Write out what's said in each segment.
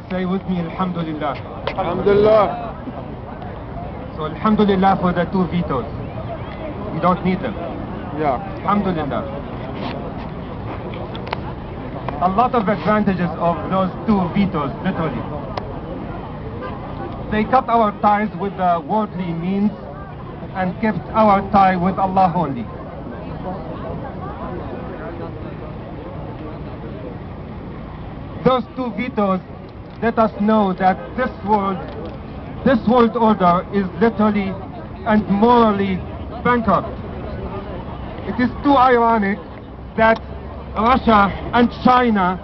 Say with me, Alhamdulillah. Alhamdulillah. So Alhamdulillah for the 2 vetoes. We don't need them. Yeah. Alhamdulillah. A lot of advantages of those 2 vetoes, literally. They cut our ties with the worldly means and kept our tie with Allah only. Those 2 vetoes let us know that this world order is literally and morally bankrupt. It is too ironic that Russia and China,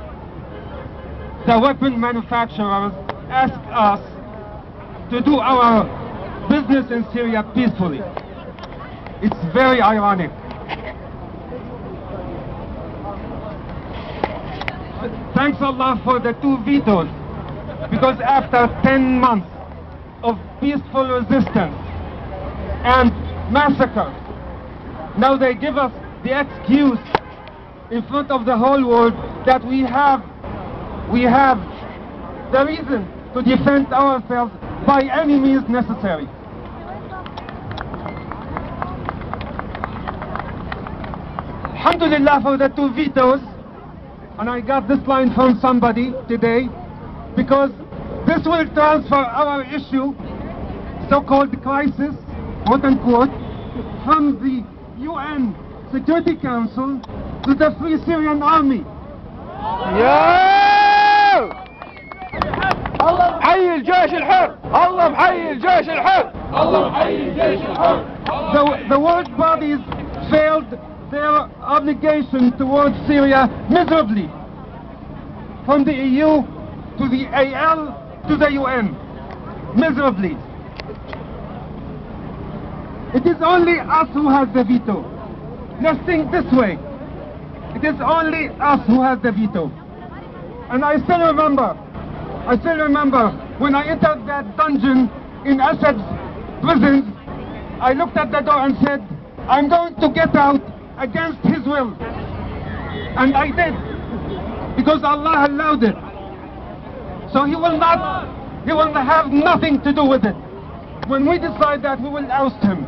the weapon manufacturers, ask us to do our business in Syria peacefully. It's very ironic. Thanks Allah for the 2 vetoes, because after 10 months of peaceful resistance and massacre, now they give us the excuse in front of the whole world that we have the reason to defend ourselves by any means necessary. Alhamdulillah for the 2 vetoes, and I got this line from somebody today, because this will transfer our issue, so-called crisis, quote unquote, from the UN Security Council to the Free Syrian Army. يا الله محيي الجيش الحر، الله محيي الجيش الحر، الله محيي الجيش الحر. The world bodies failed their obligation towards Syria miserably, from the EU to the AL to the UN, miserably. It is only us who has the veto. Let's think this way. It is only us who has the veto. And I still remember when I entered that dungeon in Asad's prison, I looked at the door and said, I'm going to get out against his will. And I did, because Allah allowed it. So he will have nothing to do with it. When we decide that, we will oust him.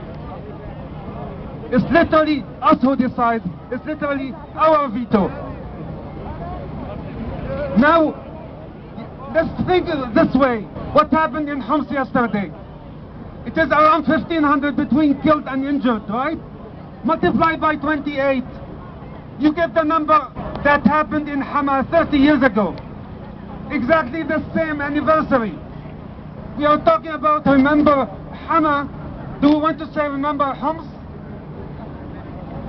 It's literally us who decide. It's literally our veto. Now, let's think this way. What happened in Homs yesterday? It is around 1,500 between killed and injured, right? Multiply by 28. You get the number that happened in Hama 30 years ago. Exactly the same anniversary. We are talking about remember Hama. Do we want to say remember Homs?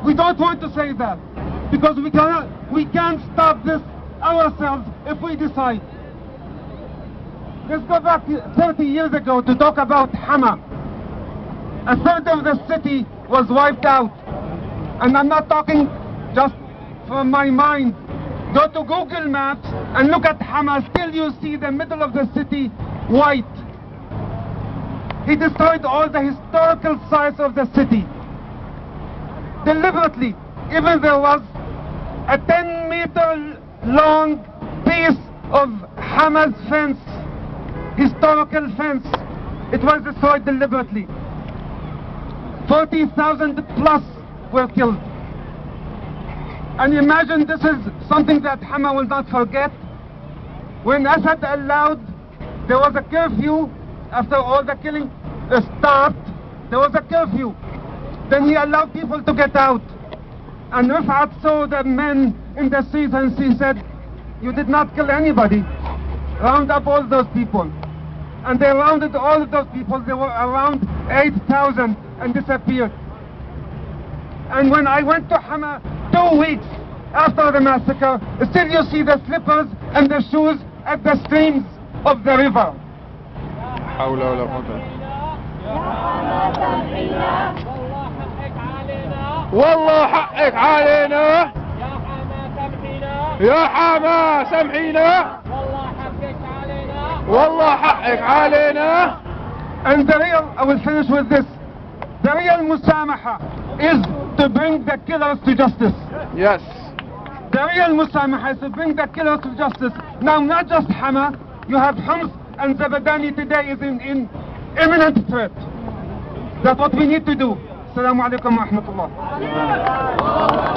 We don't want to say that, because we can't stop this ourselves if we decide. Let's go back 30 years ago to talk about Hama. A third of the city was wiped out. And I'm not talking just from my mind. Go to Google Maps and look at Hama. Still you see the middle of the city white. He destroyed all the historical sites of the city. Deliberately. Even there was a 10-meter long piece of Hama's fence, historical fence. It was destroyed deliberately. 40,000 plus were killed. And imagine this is something that Hama will not forget. When Assad allowed, there was a curfew. After all the killing stopped, there was a curfew. Then he allowed people to get out. And Rifat saw the men in the streets and he said, you did not kill anybody. Round up all those people. And they rounded all of those people. There were around 8,000 and disappeared. And when I went to Hama 2 weeks after the massacre, still you see the slippers and the shoes at the streams of the river. حول ولا قوة. والله حقك علينا. يا حما سامحينا. والله حقك علينا. And the real, I will finish with this. The real musamaha is to bring the killers to justice. Yes. The real musamaha is to bring the killers to justice. Now, not just Hama, You have Homs and Zabadani today is in imminent threat. That's what we need to do. Assalamu alaikum wa rahmatullah.